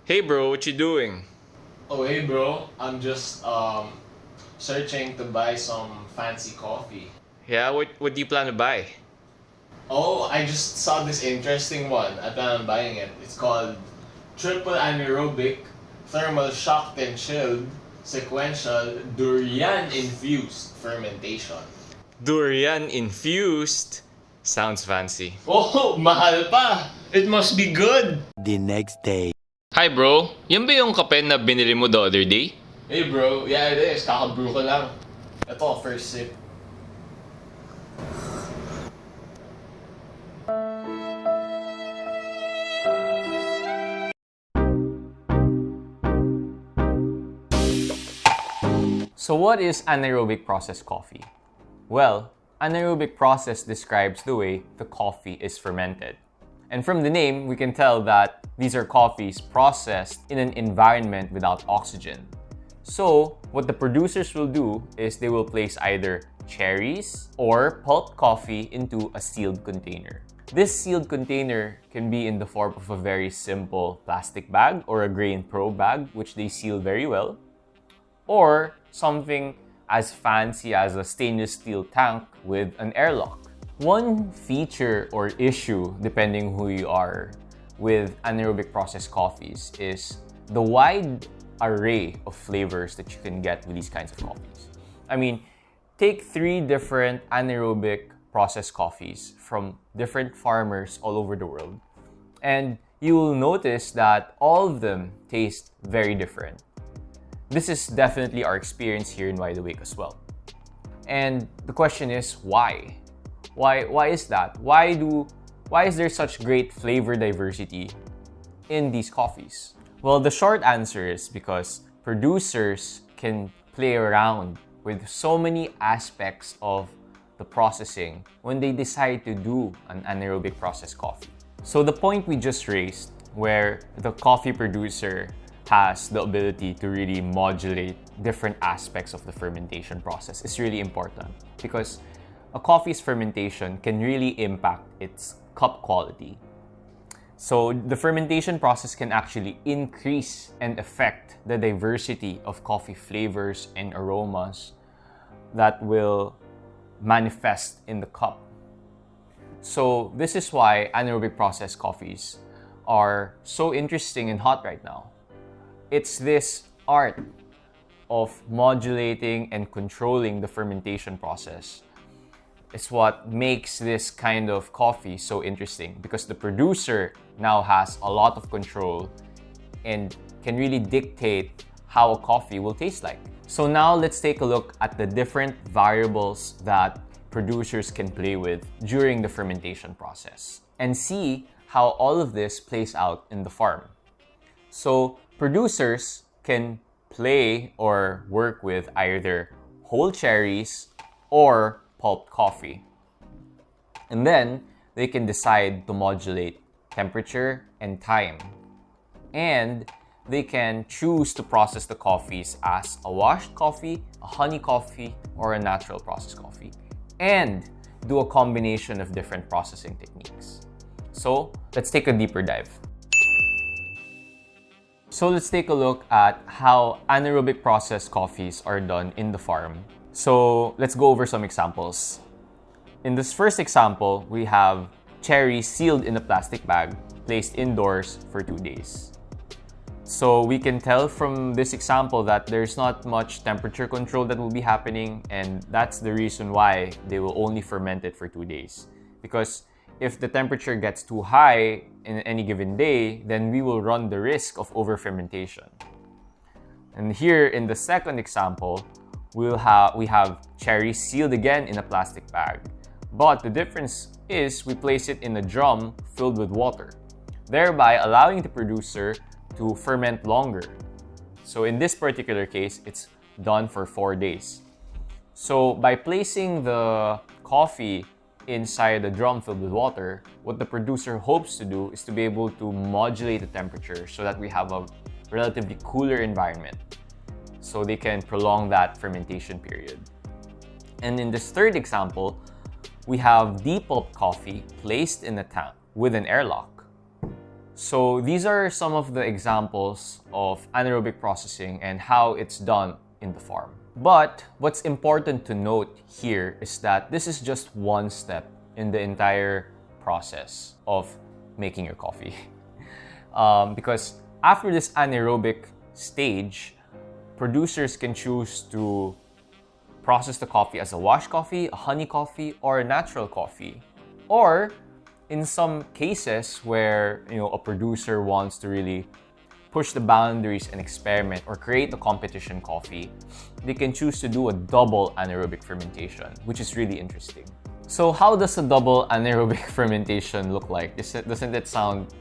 Hey bro, what you doing? Oh hey bro, I'm just searching to buy some fancy coffee. Yeah, what do you plan to buy? Oh, I just saw this interesting one. I plan on buying it. It's called Triple Anaerobic Thermal Shocked and Chilled Sequential Durian Infused Fermentation. Durian infused? Sounds fancy. Oh, mahal pa! It must be good! The next day. Hi bro, yan ba yung kape na binili mo the other day? Hey bro, yeah it is. Kakabrew ko lang. Ito, first sip. So what is anaerobic process coffee? Well, anaerobic process describes the way the coffee is fermented. And from the name, we can tell that these are coffees processed in an environment without oxygen. So what the producers will do is they will place either cherries or pulp coffee into a sealed container. This sealed container can be in the form of a very simple plastic bag or a grain pro bag, which they seal very well, or something as fancy as a stainless steel tank with an airlock. One feature or issue, depending who you are, with anaerobic processed coffees is the wide array of flavors that you can get with these kinds of coffees. I mean, take 3 different anaerobic processed coffees from different farmers all over the world, and you will notice that all of them taste very different. This is definitely our experience here in Wide Awake as well. And the question is, why? Why is that? Why is there such great flavor diversity in these coffees? Well, the short answer is because producers can play around with so many aspects of the processing when they decide to do an anaerobic processed coffee. So the point we just raised, where the coffee producer has the ability to really modulate different aspects of the fermentation process, is really important because a coffee's fermentation can really impact its cup quality. So the fermentation process can actually increase and affect the diversity of coffee flavors and aromas that will manifest in the cup. So this is why anaerobic processed coffees are so interesting and hot right now. It's this art of modulating and controlling the fermentation process. It's what makes this kind of coffee so interesting because the producer now has a lot of control and can really dictate how a coffee will taste like. So now let's take a look at the different variables that producers can play with during the fermentation process and see how all of this plays out in the farm. So producers can play or work with either whole cherries or pulp coffee. And then they can decide to modulate temperature and time. And they can choose to process the coffees as a washed coffee, a honey coffee, or a natural processed coffee. And do a combination of different processing techniques. So let's take a deeper dive. So let's take a look at how anaerobic processed coffees are done in the farm. So let's go over some examples. In this first example, we have cherries sealed in a plastic bag, placed indoors for 2 days. So we can tell from this example that there's not much temperature control that will be happening, and that's the reason why they will only ferment it for 2 days. Because if the temperature gets too high in any given day, then we will run the risk of over-fermentation. And here in the second example, we have cherries sealed again in a plastic bag. But the difference is we place it in a drum filled with water, thereby allowing the producer to ferment longer. So in this particular case, it's done for 4 days. So by placing the coffee inside a drum filled with water, what the producer hopes to do is to be able to modulate the temperature so that we have a relatively cooler environment, so they can prolong that fermentation period. And in this third example, we have depulped coffee placed in a tank with an airlock. So these are some of the examples of anaerobic processing and how it's done in the farm. But what's important to note here is that this is just one step in the entire process of making your coffee. Because after this anaerobic stage, producers can choose to process the coffee as a wash coffee, a honey coffee, or a natural coffee. Or in some cases where a producer wants to really push the boundaries and experiment or create a competition coffee, they can choose to do a double anaerobic fermentation, which is really interesting. So how does a double anaerobic fermentation look like? Doesn't it sound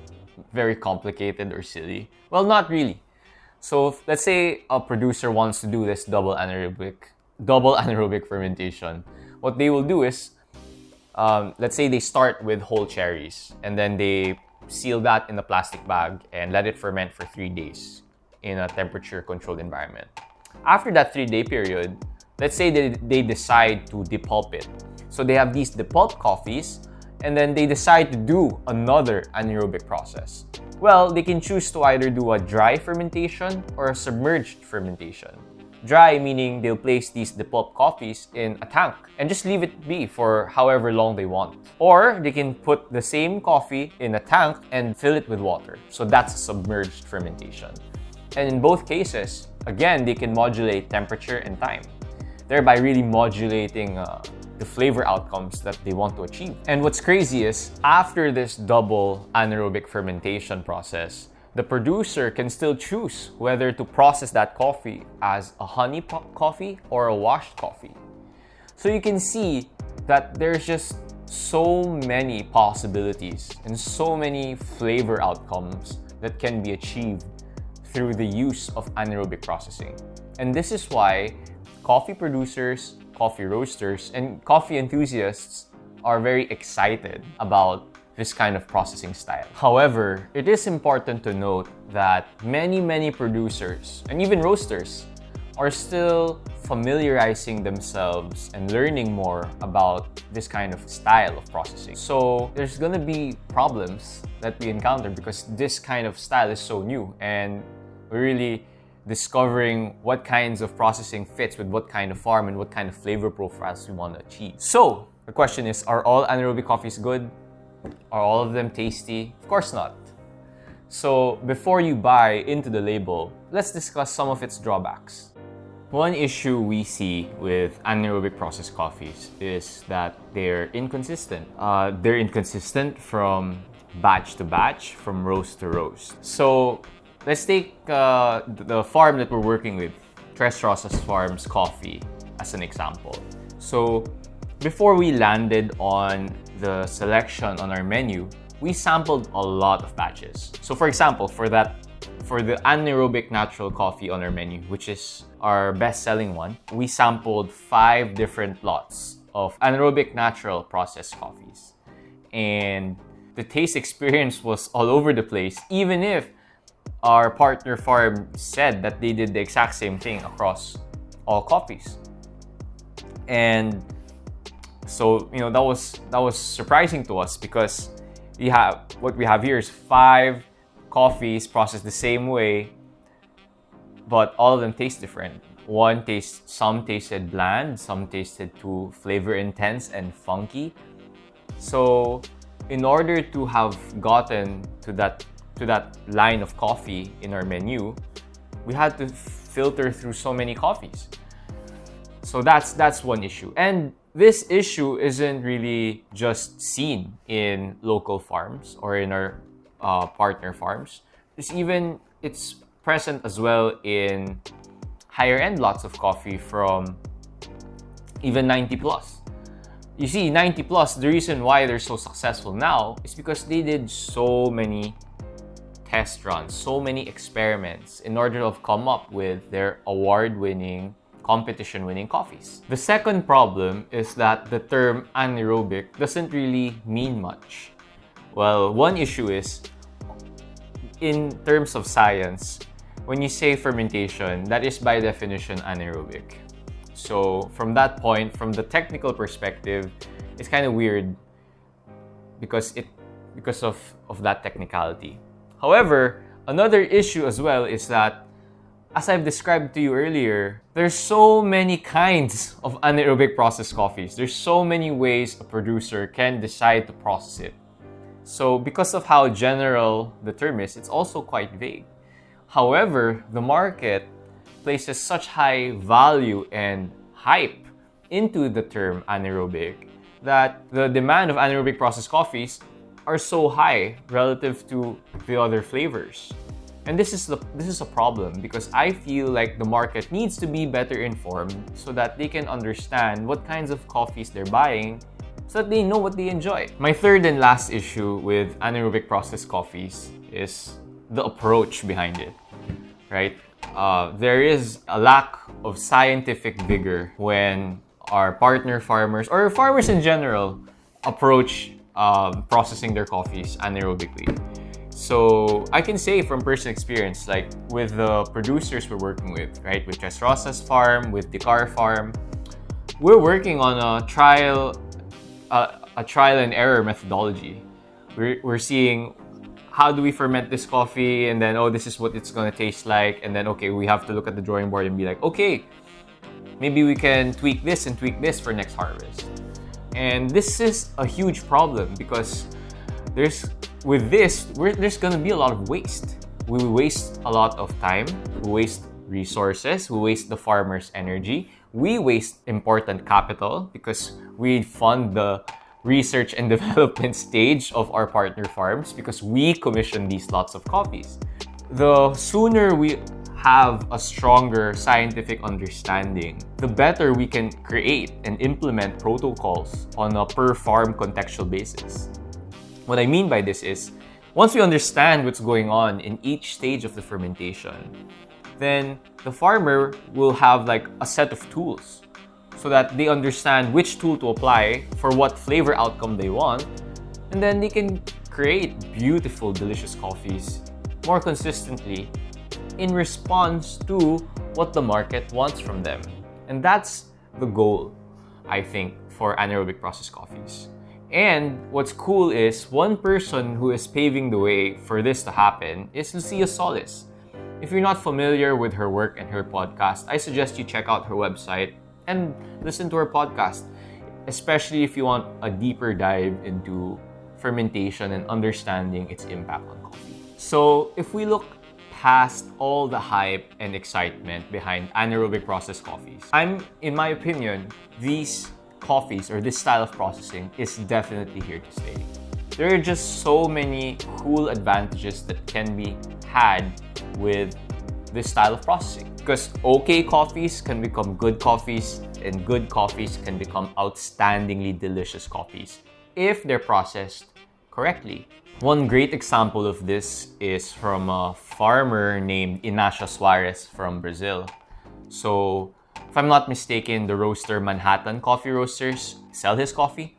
very complicated or silly? Well, not really. So let's say a producer wants to do this double anaerobic fermentation. What they will do is, let's say they start with whole cherries and then they seal that in a plastic bag and let it ferment for 3 days in a temperature-controlled environment. After that 3-day period, let's say they decide to depulp it. So they have these depulp coffees and then they decide to do another anaerobic process. Well, they can choose to either do a dry fermentation or a submerged fermentation. Dry meaning they'll place these depulp coffees in a tank and just leave it be for however long they want. Or they can put the same coffee in a tank and fill it with water. So that's a submerged fermentation. And in both cases, again, they can modulate temperature and time, thereby really modulating the flavor outcomes that they want to achieve. And what's crazy is, after this double anaerobic fermentation process, the producer can still choose whether to process that coffee as a honey coffee or a washed coffee. So you can see that there's just so many possibilities and so many flavor outcomes that can be achieved through the use of anaerobic processing. And this is why coffee producers, coffee roasters, and coffee enthusiasts are very excited about this kind of processing style. However, it is important to note that many producers and even roasters are still familiarizing themselves and learning more about this kind of style of processing. So there's gonna be problems that we encounter because this kind of style is so new and we're really discovering what kinds of processing fits with what kind of farm and what kind of flavor profiles we want to achieve. So the question is, are all anaerobic coffees good? Are all of them tasty? Of course not. So before you buy into the label, let's discuss some of its drawbacks. One issue we see with anaerobic processed coffees is that they're inconsistent. They're inconsistent from batch to batch, from roast to roast. So let's take the farm that we're working with, Tres Rosas Farms Coffee, as an example. So before we landed on the selection on our menu, we sampled a lot of batches. So for example, for the anaerobic natural coffee on our menu, which is our best-selling one, we sampled 5 different lots of anaerobic natural processed coffees. And the taste experience was all over the place, even if our partner farm said that they did the exact same thing across all coffees. And so, that was surprising to us because what we have here is 5 coffees processed the same way, but all of them taste different. Some tasted bland, some tasted too flavor intense and funky. So in order to have gotten to that line of coffee in our menu, we had to filter through so many coffees. So that's one issue. And this issue isn't really just seen in local farms or in our partner farms. It's present as well in higher end lots of coffee from even 90 plus. You see, 90 plus, the reason why they're so successful now is because they did so many test runs, so many experiments in order to come up with their award-winning, competition-winning coffees. The second problem is that the term anaerobic doesn't really mean much. Well, one issue is, in terms of science, when you say fermentation, that is by definition anaerobic. So from that point, from the technical perspective, it's kind of weird because of that technicality. However, another issue as well is that, as I've described to you earlier, there's so many kinds of anaerobic processed coffees. There's so many ways a producer can decide to process it. So because of how general the term is, it's also quite vague. However, the market places such high value and hype into the term anaerobic that the demand of anaerobic processed coffees are so high relative to the other flavors. And this is a problem because I feel like the market needs to be better informed so that they can understand what kinds of coffees they're buying so that they know what they enjoy. My third and last issue with anaerobic processed coffees is the approach behind it, right? There is a lack of scientific vigor when our partner farmers or farmers in general approach processing their coffees anaerobically. So I can say from personal experience, like with the producers we're working with, right? With Tres Rosas Farm, with Dicar Farm, we're working on a trial and error methodology. We're seeing how do we ferment this coffee, and then, oh, this is what it's gonna taste like, and then, okay, we have to look at the drawing board and be like, okay, maybe we can tweak this and tweak this for next harvest. And this is a huge problem because there's gonna be a lot of waste. We waste a lot of time, we waste resources, we waste the farmer's energy, we waste important capital because we fund the research and development stage of our partner farms because we commission these lots of coffees. The sooner we have a stronger scientific understanding, the better we can create and implement protocols on a per farm contextual basis. What I mean by this is, once we understand what's going on in each stage of the fermentation, then the farmer will have like a set of tools so that they understand which tool to apply for what flavor outcome they want, and then they can create beautiful, delicious coffees more consistently in response to what the market wants from them. And that's the goal, I think, for anaerobic processed coffees. And what's cool is one person who is paving the way for this to happen is Lucia Solis. If you're not familiar with her work and her podcast, I suggest you check out her website and listen to her podcast, especially if you want a deeper dive into fermentation and understanding its impact on coffee. So if we look past all the hype and excitement behind anaerobic processed coffees, in my opinion, these coffees or this style of processing is definitely here to stay. There are just so many cool advantages that can be had with this style of processing. Because okay coffees can become good coffees, and good coffees can become outstandingly delicious coffees if they're processed correctly. One great example of this is from a farmer named Inacio Suarez from Brazil. So, if I'm not mistaken, the roaster Manhattan Coffee Roasters sell his coffee.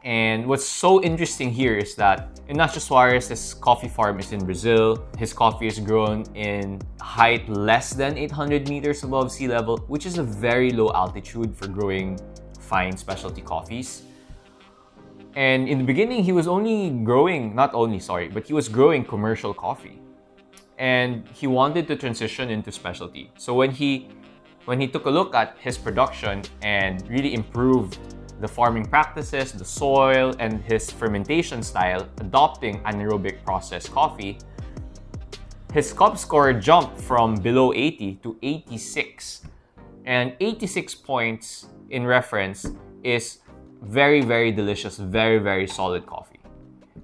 And what's so interesting here is that Inacio Suarez's coffee farm is in Brazil. His coffee is grown in height less than 800 meters above sea level, which is a very low altitude for growing fine specialty coffees. And in the beginning, he was growing commercial coffee. And he wanted to transition into specialty. So when he took a look at his production and really improved the farming practices, the soil, and his fermentation style, adopting anaerobic processed coffee, his cup score jumped from below 80 to 86. And 86 points in reference is very, very delicious, very, very solid coffee.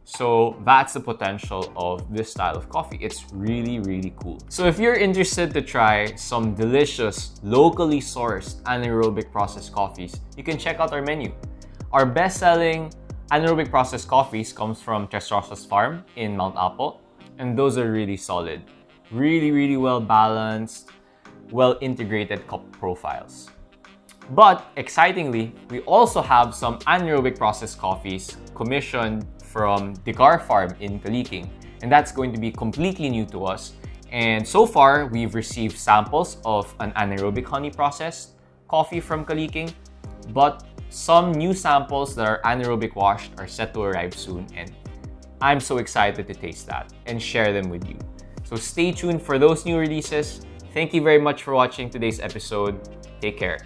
So that's the potential of this style of coffee. It's really, really cool. So if you're interested to try some delicious, locally sourced anaerobic processed coffees, you can check out our menu. Our best-selling anaerobic processed coffees comes from Tres Rosas Farm in Mount Apo, and those are really solid. Really, really well-balanced, well-integrated cup profiles. But excitingly, we also have some anaerobic processed coffees commissioned from Dicar Farm in Kaliking, and that's going to be completely new to us. And so far, we've received samples of an anaerobic honey processed coffee from Kaliking, but some new samples that are anaerobic washed are set to arrive soon, and I'm so excited to taste that and share them with you. So stay tuned for those new releases. Thank you very much for watching today's episode. Take care.